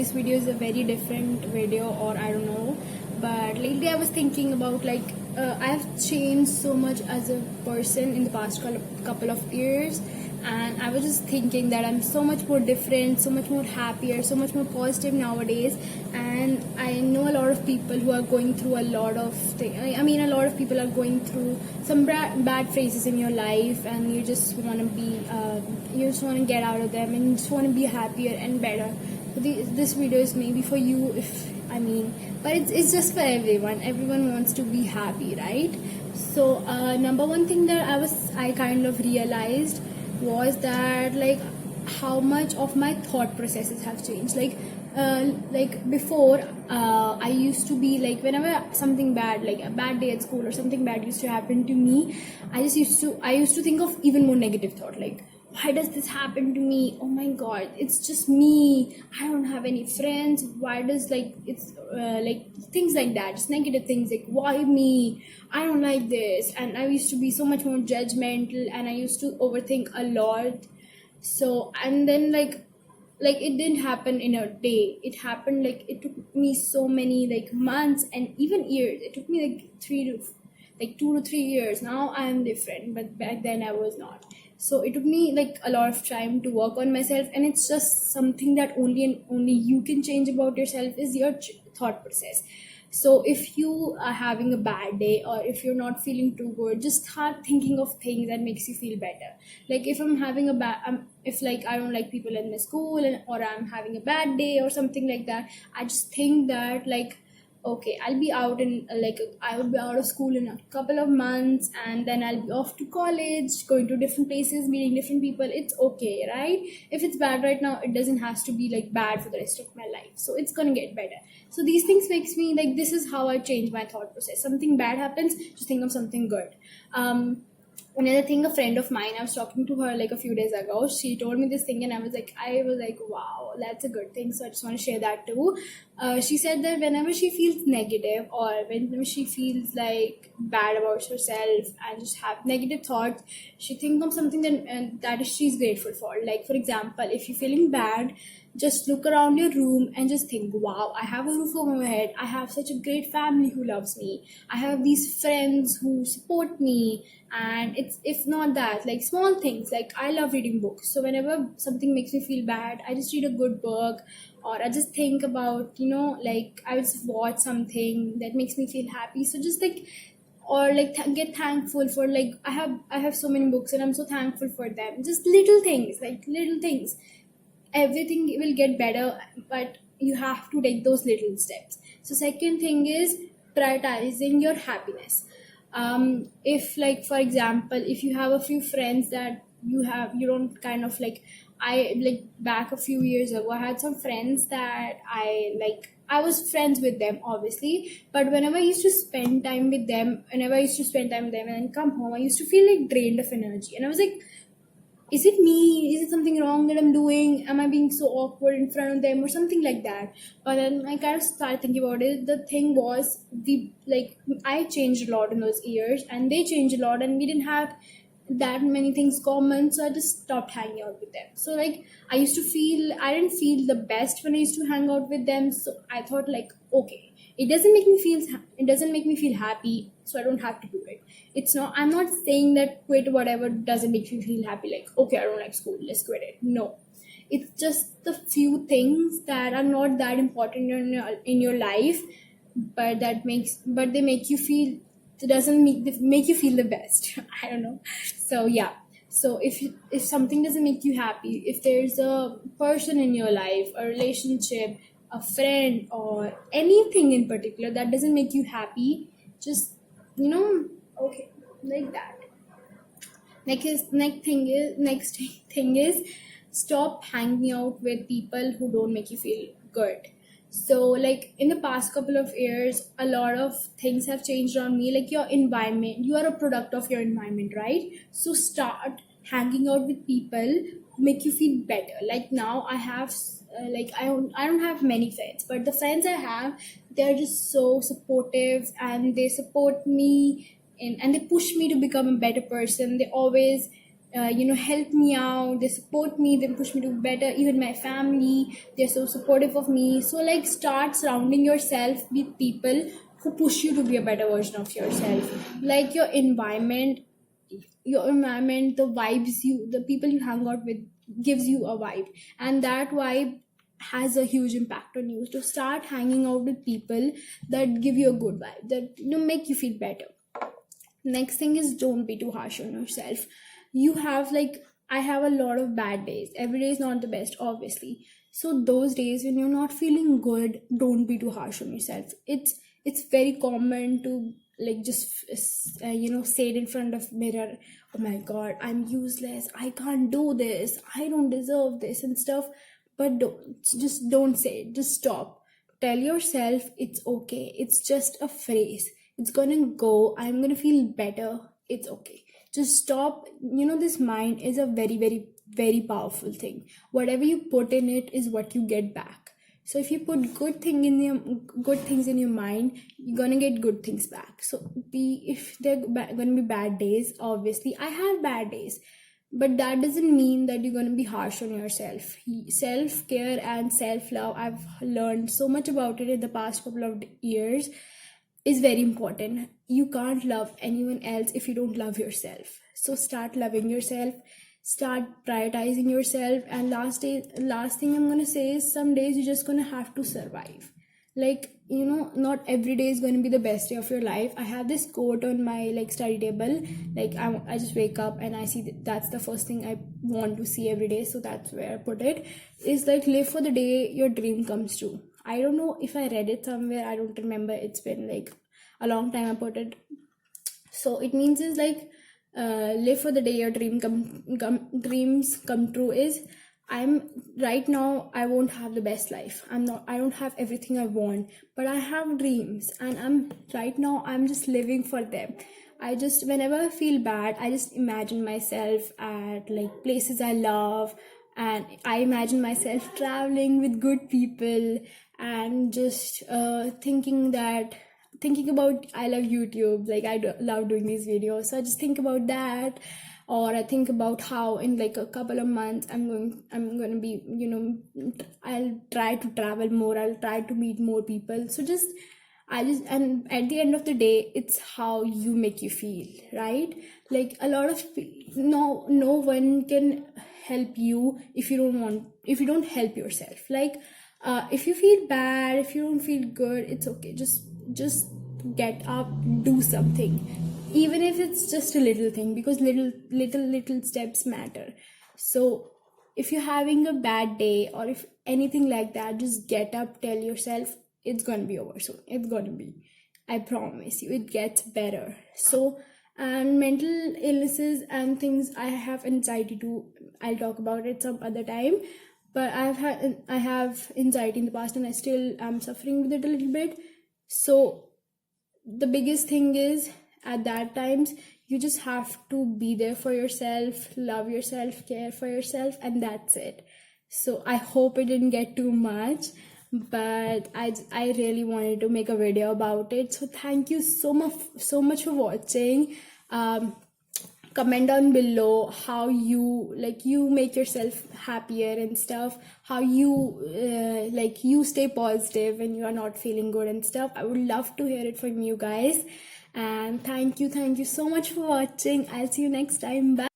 this video is a very different video, or I don't know, but lately I was thinking about I have changed so much as a person in the past couple of years, and I was just thinking that I'm so much more different, so much more happier, so much more positive nowadays. And I know a lot of people who are going through a lot of things. I mean, a lot of people are going through some bad phases in your life, and you just want to be you just want to get out of them, and you just want to be happier and better. So this video is maybe for you, but it's just for everyone. Everyone wants to be happy, right? So number one thing that I kind of realized was that how much of my thought processes have changed. Before, I used to be whenever something bad, like a bad day at school or something bad used to happen to me, I used to think of even more negative thought, like, why does this happen to me? Oh my god, it's just me. I don't have any friends. Why does it's things like that, just negative things like, why me? I don't like this. And I used to be so much more judgmental, and I used to overthink a lot. So, and then it didn't happen in a day. It happened it took me so many months and even years. It took me 2 to 3 years. Now I am different, but back then I was not. So it took me a lot of time to work on myself, and it's just something that only and only you can change about yourself, is your thought process. So if you are having a bad day, or if you're not feeling too good, just start thinking of things that makes you feel better. If I'm having a bad if I don't like people in my school, or I'm having a bad day or something like that, I just think that okay, I'll be out in I will be out of school in a couple of months, and then I'll be off to college, going to different places, meeting different people. It's okay, right? If it's bad right now, it doesn't have to be bad for the rest of my life. So it's gonna get better. So these things makes me this is how I change my thought process. Something bad happens, just think of something good. Another thing, a friend of mine, I was talking to her a few days ago. She told me this thing, and I was like, wow, that's a good thing. So I just want to share that too. She said that whenever she feels negative, or whenever she feels bad about herself and just have negative thoughts, she thinks of something that she's grateful for. For example, if you're feeling bad, just look around your room and just think, wow, I have a roof over my head. I have such a great family who loves me. I have these friends who support me. And it's, if not that, small things, I love reading books. So whenever something makes me feel bad, I just read a good book, or I just think about, I just watch something that makes me feel happy. So just or get thankful for I have so many books, and I'm so thankful for them. Just little things, everything will get better, but you have to take those little steps. So second thing is prioritizing your happiness. If for example, if you have a few friends that you don't kind of back a few years ago, I had some friends that I was friends with them, obviously, but whenever I used to spend time with them and then come home, I used to feel drained of energy. And I was like, is it me? Is it something wrong that I'm doing? Am I being so awkward in front of them or something like that? But then I kind of started thinking about it. The thing was, I changed a lot in those years, and they changed a lot, and we didn't have that many things common. So I just stopped hanging out with them. So I didn't feel the best when I used to hang out with them. So I thought okay, it doesn't make me feel happy, so I don't have to do it. I'm not saying that quit whatever doesn't make you feel happy, okay, I don't like school, let's quit it. No, it's just the few things that are not that important in your life, but they make you feel, it doesn't make you feel the best. I don't know. So yeah. So if something doesn't make you happy, if there's a person in your life, a relationship, a friend, or anything in particular that doesn't make you happy, just okay, like that. Next thing is stop hanging out with people who don't make you feel good. So in the past couple of years, a lot of things have changed around me. Your environment, you are a product of your environment, right? So start hanging out with people who make you feel better. Now I have I don't have many friends, but the friends I have, they're just so supportive, and they support me, and they push me to become a better person. They always help me out, they support me, they push me to better. Even my family, they're so supportive of me. So like start surrounding yourself with people who push you to be a better version of yourself. Like your environment, the vibes, the people you hang out with gives you a vibe, and that vibe has a huge impact on you. So start hanging out with people that give you a good vibe, that make you feel better. Next thing is, don't be too harsh on yourself. You have like, I have a lot of bad days. Every day is not the best, obviously. So those days when you're not feeling good, don't be too harsh on yourself. It's very common to like just say it in front of mirror, oh my god, I'm useless, I can't do this, I don't deserve this and stuff. But don't say it, just stop. Tell yourself it's okay, it's just a phrase, it's gonna go, I'm gonna feel better, it's okay. Just stop. This mind is a very, very, very powerful thing. Whatever you put in it is what you get back. So if you put good things in your mind, you're gonna get good things back. So if there gonna be bad days, obviously I have bad days, but that doesn't mean that you're gonna be harsh on yourself. Self-care and self-love, I've learned so much about it in the past couple of years, is very important. You can't love anyone else if you don't love yourself. So start loving yourself, start prioritizing yourself. And last thing I'm gonna say is, some days you're just gonna have to survive. Like, not every day is going to be the best day of your life. I have this quote on my like study table. Like I just wake up and I see that's the first thing I want to see every day, so that's where I put it. Is like, live for the day your dream comes true. I don't know if I read it somewhere, I don't remember, it's been like a long time I put it. So it means is like, live for the day your dreams come true. Is, I'm right now, I won't have the best life, I don't have everything I want, but I have dreams, and I'm just living for them. I just, whenever I feel bad, I just imagine myself at like places I love, and I imagine myself traveling with good people, and just thinking about, I love YouTube, like love doing these videos, so I just think about that. Or I think about how in like a couple of months I'm going to be, I'll try to travel more, I'll try to meet more people. So and at the end of the day, it's how you make you feel, right? Like a lot of no one can help you if you don't help yourself. Like, if you feel bad, if you don't feel good, it's okay, just get up, do something, even if it's just a little thing, because little steps matter. So if you're having a bad day, or if anything like that, just get up, tell yourself it's gonna be over soon, it's gonna be, I promise you, it gets better. So, and mental illnesses and things, I have anxiety too, I'll talk about it some other time. But I have anxiety in the past, and I still am suffering with it a little bit. So the biggest thing is, at that times, you just have to be there for yourself, love yourself, care for yourself, and that's it. So I hope it didn't get too much, but I really wanted to make a video about it. So thank you so much for watching. Comment down below how you make yourself happier and stuff, how you stay positive when you are not feeling good and stuff. I would love to hear it from you guys. And thank you so much for watching. I'll see you next time. Bye.